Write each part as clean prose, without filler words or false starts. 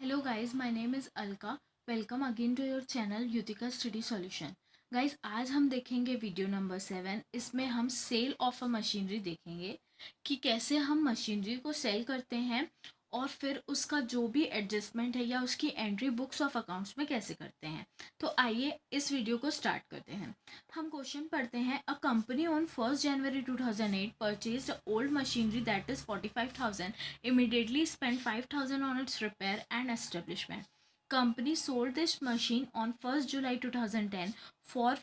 Hello guys, my name is Alka. Welcome again to your channel Yutika Study Solution. Guys आज हम देखेंगे video number 7। इसमें हम cell of a machinery देखेंगे कि कैसे हम मशीनरी को सेल करते हैं और फिर उसका जो भी एडजस्टमेंट है या उसकी एंट्री बुक्स ऑफ अकाउंट्स में कैसे करते हैं। तो आइए इस वीडियो को स्टार्ट करते हैं। हम क्वेश्चन पढ़ते हैं। A company on 1st January 2008 purchased old machinery that is 45,000, immediately spent 5,000 on its repair and establishment. Company sold this machine on 1st July 2010 for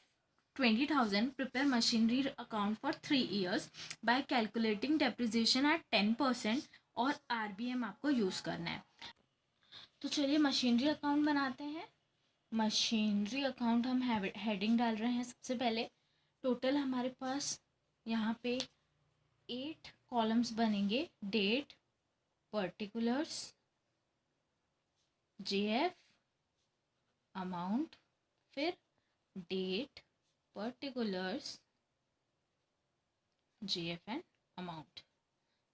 20,000. Prepare machinery account for 3 years by calculating depreciation at 10% और RBM आपको use करना है। तो चलिए machinery account बनाते हैं। Machinery account हम heading डाल रहे हैं। सबसे पहले टोटल हमारे पास यहाँ पे 8 कॉलम्स बनेंगे। डेट, पर्टिकुलर्स, JF, अमाउंट, फिर date, particulars, JF and amount.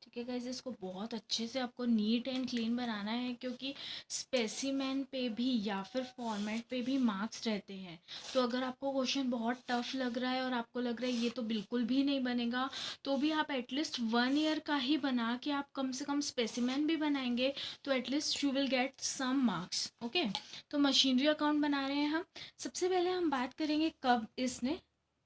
ठीक है गाइस, इसको बहुत अच्छे से आपको नीट एंड क्लीन बनाना है क्योंकि स्पेसिमेन पे भी या फिर फॉर्मेट पे भी मार्क्स रहते हैं। तो अगर आपको क्वेश्चन बहुत टफ लग रहा है और आपको लग रहा है ये तो बिल्कुल भी नहीं बनेगा, तो भी आप एटलीस्ट 1 ईयर का ही बना के आप कम से कम स्पेसिमेन भी बनाएंगे तो at least you will get some marks. Okay, तो मशीनरी अकाउंट बना रहे हैं हम। सबसे पहले हम बात करेंगे कब इसने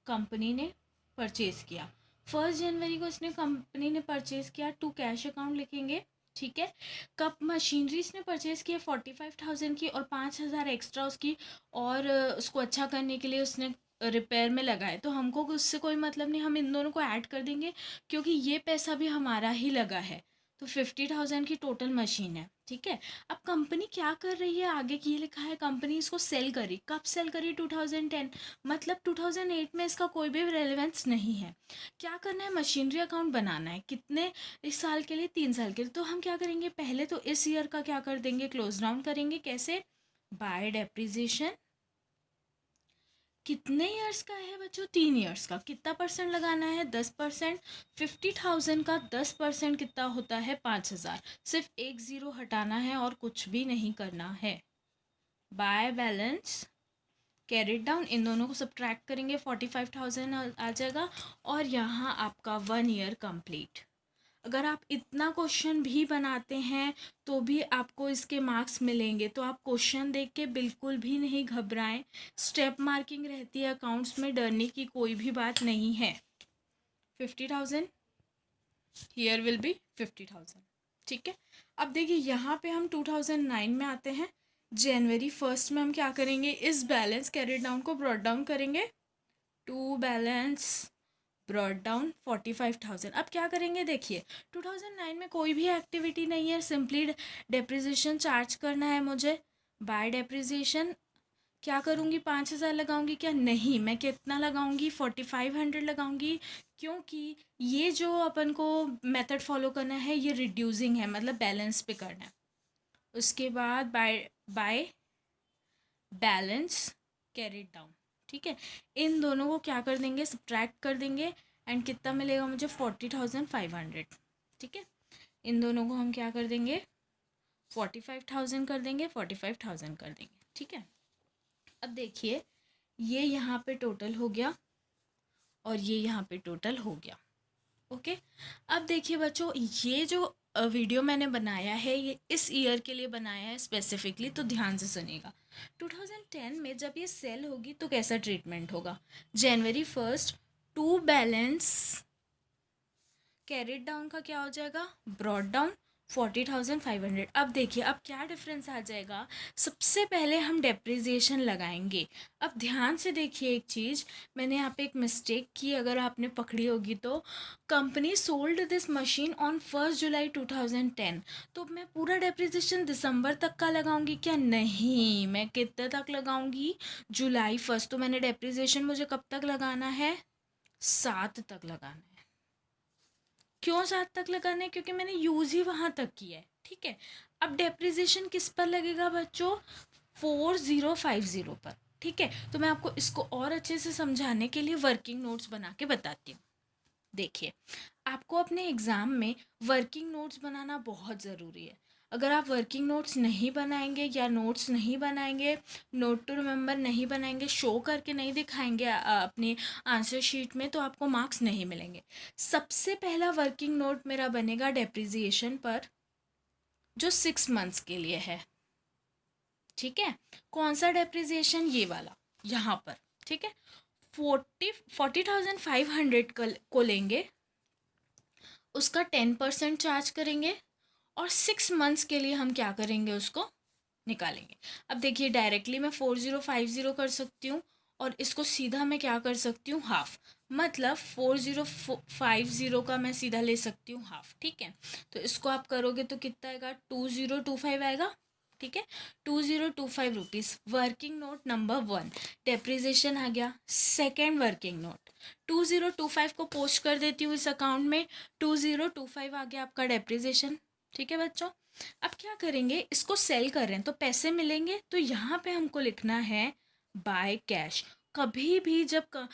कंपनी ने परचेज किया। 1 जनवरी को इसने कंपनी ने परचेज किया। टू कैश अकाउंट लिखेंगे। ठीक है, कब मशीनरी इसने परचेज किया 45,000 की और 5,000 एक्स्ट्रा उसकी और उसको अच्छा करने के लिए उसने रिपेयर में लगाए। तो हमको उससे कोई मतलब नहीं, हम इन दोनों को ऐड कर देंगे क्योंकि ये पैसा भी हमारा ही लगा है। तो 50,000 की टोटल मशीन है। ठीक है, अब कंपनी क्या कर रही है आगे की लिखा है कंपनी इसको सेल करी। कब सेल करी? 2010, मतलब 2008 में इसका कोई भी रेलेवेंस नहीं है। क्या करना है? मशीनरी अकाउंट बनाना है। कितने? इस साल के लिए, 3 साल के लिए। तो हम क्या करेंगे, पहले तो इस ईयर का क्या कर देंगे, क्लोज डाउन करेंगे। कैसे? Bye depreciation. कितने ईयर्स का है बच्चों? 3 ईयर्स का। कितना परसेंट लगाना है? 10%। 50,000 का 10% कितना होता है? 5,000। सिर्फ एक ज़ीरो हटाना है और कुछ भी नहीं करना है। बाय बैलेंस कैरिड डाउन, इन दोनों को सब्ट्रैक्ट करेंगे, 45,000 आ जाएगा और यहाँ आपका 1 ईयर कंप्लीट। अगर आप इतना क्वेश्चन भी बनाते हैं तो भी आपको इसके मार्क्स मिलेंगे। तो आप क्वेश्चन देख के बिल्कुल भी नहीं घबराएं। स्टेप मार्किंग रहती है अकाउंट्स में, डरने की कोई भी बात नहीं है। 50,000 हियर विल बी 50,000। ठीक है, अब देखिए यहाँ पे हम 2009 में आते हैं। जनवरी 1 में हम क्या करेंगे, इस बैलेंस कैरिड डाउन को ब्रॉट डाउन करेंगे। To balance brought down 45,000। अब क्या करेंगे, देखिए 2009 में कोई भी एक्टिविटी नहीं है, सिंपली डेप्रिसिएशन चार्ज करना है मुझे। बाय डेप्रिसिएशन क्या करूँगी, 5,000 लगाऊंगी क्या? नहीं, मैं कितना लगाऊंगी, 4,500 लगाऊंगी। क्योंकि ये जो अपन को मेथड फॉलो करना है ये रिड्यूसिंग है, मतलब बैलेंस पे करना है। उसके बाद by by balance carried down. ठीक है, इन दोनों को क्या कर देंगे, सब्ट्रैक्ट कर देंगे एंड कितना मिलेगा मुझे? 40,500। ठीक है, इन दोनों को हम क्या कर देंगे, 45,000 कर देंगे, 45,000 कर देंगे। ठीक है, अब देखिए ये यहाँ पे टोटल हो गया और ये यहाँ पे टोटल हो गया। ओके, अब देखिए बच्चों ये जो वीडियो मैंने बनाया है ये इस ईयर के लिए बनाया है स्पेसिफिकली, तो ध्यान से सुनिएगा। 2010 में जब ये सेल होगी तो कैसा ट्रीटमेंट होगा। जनवरी 1 टू बैलेंस कैरिड डाउन का क्या हो जाएगा, ब्रॉट डाउन 40,500। अब देखिए अब क्या डिफरेंस आ जाएगा। सबसे पहले हम डेप्रिसिएशन लगाएंगे। अब ध्यान से देखिए एक चीज़, मैंने यहाँ पे एक मिस्टेक की, अगर आपने पकड़ी होगी तो। Company sold this machine on 1 जुलाई 2010, तो मैं पूरा डेप्रिसिएशन दिसंबर तक का लगाऊंगी क्या? नहीं, मैं कितने तक लगाऊंगी, जुलाई 1। तो मैंने डेप्रिसिएशन मुझे कब तक लगाना है? 7 तक लगाना है। क्यों 7 तक लगाना है? क्योंकि मैंने यूज़ ही वहाँ तक किया है। ठीक है, अब डेप्रिसिएशन किस पर लगेगा बच्चों? 4050 पर। ठीक है, तो मैं आपको इसको और अच्छे से समझाने के लिए वर्किंग नोट्स बना के बताती हूँ। देखिए आपको अपने एग्ज़ाम में वर्किंग नोट्स बनाना बहुत ज़रूरी है। अगर आप वर्किंग नोट्स नहीं बनाएंगे या नोट्स नहीं बनाएंगे, नोट टू रिमेंबर नहीं बनाएंगे, शो करके नहीं दिखाएंगे अपने आंसर शीट में, तो आपको मार्क्स नहीं मिलेंगे। सबसे पहला वर्किंग नोट मेरा बनेगा डेप्रिसिएशन पर, जो 6 मंथ्स के लिए है। ठीक है, कौन सा डेप्रिसिएशन? ये वाला यहाँ पर। ठीक है, 40,500 को लेंगे, उसका 10% चार्ज करेंगे और 6 मंथ्स के लिए हम क्या करेंगे, उसको निकालेंगे। अब देखिए, डायरेक्टली मैं 4050 कर सकती हूँ और इसको सीधा मैं क्या कर सकती हूँ, हाफ। मतलब 4050 का मैं सीधा ले सकती हूँ हाफ। ठीक है, तो इसको आप करोगे तो कितना आएगा, 2025 आएगा। ठीक है, 2025 rupees. Working note number 1 depreciation आ गया। सेकेंड वर्किंग नोट 2025 को पोस्ट कर देती हूँ इस अकाउंट में। 2025 आ गया आपका डेप्रिसिएशन। ठीक है बच्चों, अब क्या करेंगे, इसको सेल कर रहे हैं तो पैसे मिलेंगे, तो यहाँ पे हमको लिखना है बाय कैश। कभी भी जब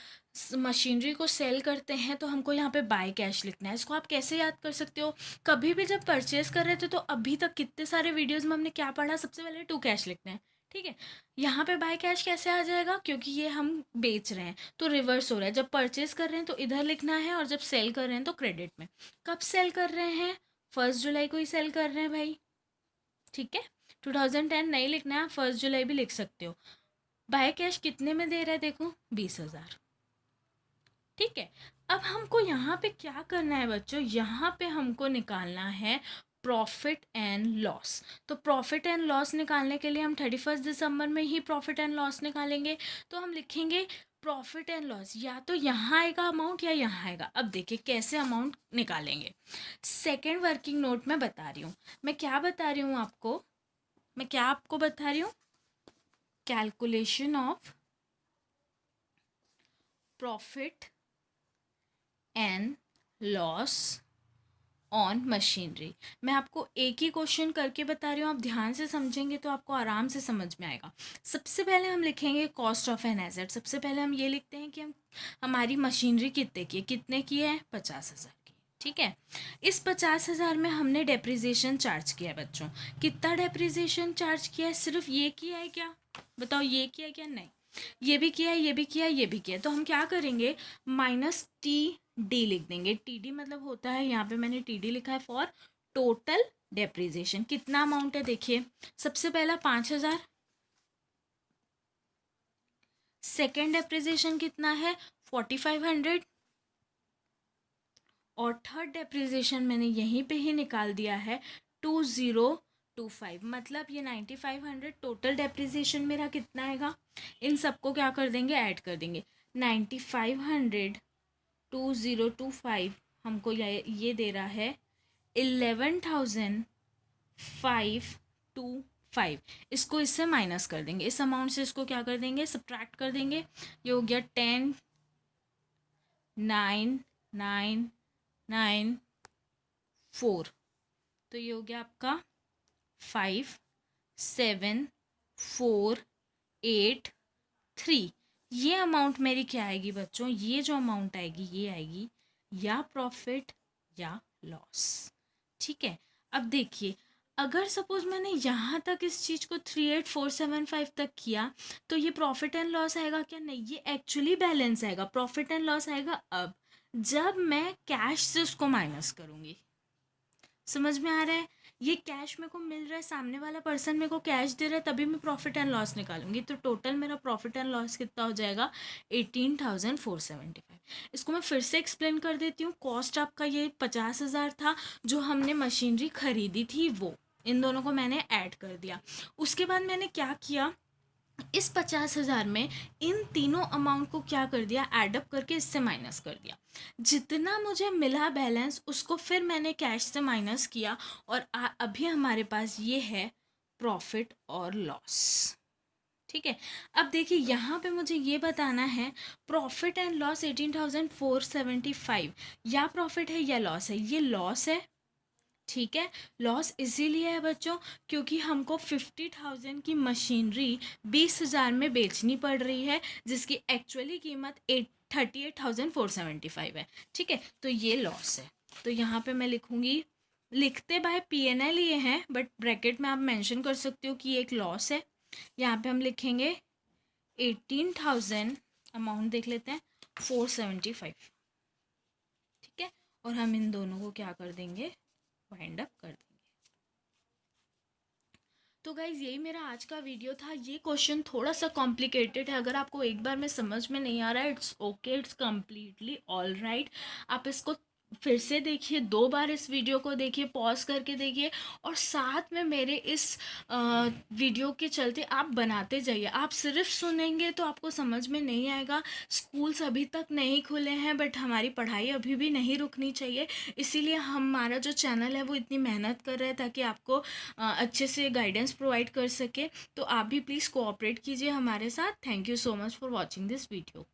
मशीनरी को सेल करते हैं तो हमको यहाँ पे बाय कैश लिखना है। इसको आप कैसे याद कर सकते हो, कभी भी जब परचेज कर रहे थे तो अभी तक कितने सारे वीडियोस में हमने क्या पढ़ा, सबसे पहले टू कैश लिखना है। ठीक है, यहाँ पे बाय कैश कैसे आ जाएगा, क्योंकि ये हम बेच रहे हैं तो रिवर्स हो रहा है। जब परचेज कर रहे हैं तो इधर लिखना है और जब सेल कर रहे हैं तो क्रेडिट में। कब सेल कर रहे हैं, 1 जुलाई को ही सेल कर रहे हैं भाई। ठीक है, 2010 नहीं लिखना है, 1 जुलाई भी लिख सकते हो। बाय कैश कितने में दे रहा है, देखो 20,000। ठीक है, अब हमको यहाँ पे क्या करना है बच्चों, यहाँ पे हमको निकालना है प्रॉफिट एंड लॉस। तो प्रॉफिट एंड लॉस निकालने के लिए हम 31 दिसंबर में ही प्रॉफिट एंड लॉस निकालेंगे। तो हम लिखेंगे प्रॉफिट एंड लॉस, या तो यहाँ आएगा अमाउंट या यहाँ आएगा। अब देखिए कैसे अमाउंट निकालेंगे। सेकेंड वर्किंग नोट में बता रही हूँ, मैं क्या बता रही हूँ आपको, मैं क्या आपको बता रही हूँ, calculation of profit and loss on machinery. मैं आपको एक ही क्वेश्चन करके बता रही हूँ, आप ध्यान से समझेंगे तो आपको आराम से समझ में आएगा। सबसे पहले हम लिखेंगे कॉस्ट ऑफ एन एसेट। सबसे पहले हम ये लिखते हैं कि हमारी मशीनरी कितने की है, 50,000 की। ठीक है, इस 50,000 में हमने डेप्रिसिएशन चार्ज किया है बच्चों। कितना डेप्रिसिएशन चार्ज किया है, सिर्फ ये किया है क्या, बताओ, ये किया है क्या, नहीं, ये भी किया है, ये भी किया है, ये भी किया है। तो हम क्या करेंगे, माइनस TD लिख देंगे। TD मतलब होता है, यहाँ पे मैंने TD लिखा है फॉर टोटल डेप्रिसिएशन। कितना अमाउंट है देखिए, सबसे पहला 5,000, सेकेंड डेप्रिसिएशन कितना है 4,500, और थर्ड डेप्रिसिएशन मैंने यहीं पे ही निकाल दिया है 2025। मतलब ये 9,500। टोटल डेप्रिसिएशन मेरा कितना आएगा, इन सबको क्या कर देंगे, ऐड कर देंगे। 9,500 2025 हमको ये दे रहा है 11,525। इसको इससे माइनस कर देंगे, इस अमाउंट से इसको क्या कर देंगे, सब्ट्रैक्ट कर देंगे। ये हो गया 10,9,9,9,4। तो ये हो गया आपका 5,7,4,8,3। ये अमाउंट मेरी क्या आएगी बच्चों, ये जो अमाउंट आएगी ये आएगी या प्रॉफिट या लॉस। ठीक है, अब देखिए, अगर सपोज मैंने यहाँ तक इस चीज़ को 38,475 तक किया तो ये प्रॉफिट एंड लॉस आएगा क्या, नहीं, ये एक्चुअली बैलेंस आएगा। प्रॉफिट एंड लॉस आएगा अब जब मैं कैश से उसको माइनस करूँगी। समझ में आ रहा है, ये कैश मेरे को मिल रहा है, सामने वाला पर्सन मेरे को कैश दे रहा है, तभी मैं प्रॉफिट एंड लॉस निकालूंगी। तो टोटल मेरा प्रॉफिट एंड लॉस कितना हो जाएगा, 18,475। इसको मैं फिर से एक्सप्लेन कर देती हूँ। कॉस्ट आपका ये 50,000 था, जो हमने मशीनरी खरीदी थी वो, इन दोनों को मैंने ऐड कर दिया। उसके बाद मैंने क्या किया, इस 50,000 में इन तीनों अमाउंट को क्या कर दिया, एडअप करके इससे माइनस कर दिया। जितना मुझे मिला बैलेंस उसको फिर मैंने कैश से माइनस किया, और अभी हमारे पास ये है प्रॉफिट और लॉस। ठीक है, अब देखिए यहाँ पे मुझे ये बताना है प्रॉफिट एंड लॉस 18,475 या प्रॉफिट है या लॉस है। ये लॉस है। ठीक है, लॉस इसीलिए है बच्चों क्योंकि हमको 50,000 की मशीनरी 20,000 में बेचनी पड़ रही है, जिसकी एक्चुअली कीमत 38,475 है। ठीक है, तो ये लॉस है। तो यहाँ पे मैं लिखूँगी लिखते बाय PNL ये हैं, बट ब्रैकेट में आप मेंशन कर सकते हो कि ये एक लॉस है। यहाँ पे हम लिखेंगे 18,000, अमाउंट देख लेते हैं 475, ठीक है। और हम इन दोनों को क्या कर देंगे, वाइंड अप कर देंगे। तो गाइज़ यही मेरा आज का वीडियो था। ये क्वेश्चन थोड़ा सा कॉम्प्लिकेटेड है, अगर आपको एक बार में समझ में नहीं आ रहा है, it's okay, it's completely all right. आप इसको फिर से देखिए, 2 बार इस वीडियो को देखिए, पॉज करके देखिए, और साथ में मेरे इस वीडियो के चलते आप बनाते जाइए। आप सिर्फ सुनेंगे तो आपको समझ में नहीं आएगा। स्कूल्स अभी तक नहीं खुले हैं, बट हमारी पढ़ाई अभी भी नहीं रुकनी चाहिए। इसीलिए हमारा जो चैनल है वो इतनी मेहनत कर रहा है ताकि आपको अच्छे से गाइडेंस प्रोवाइड कर सके। तो आप भी प्लीज़ कोऑपरेट कीजिए हमारे साथ। Thank you so much for watching this video.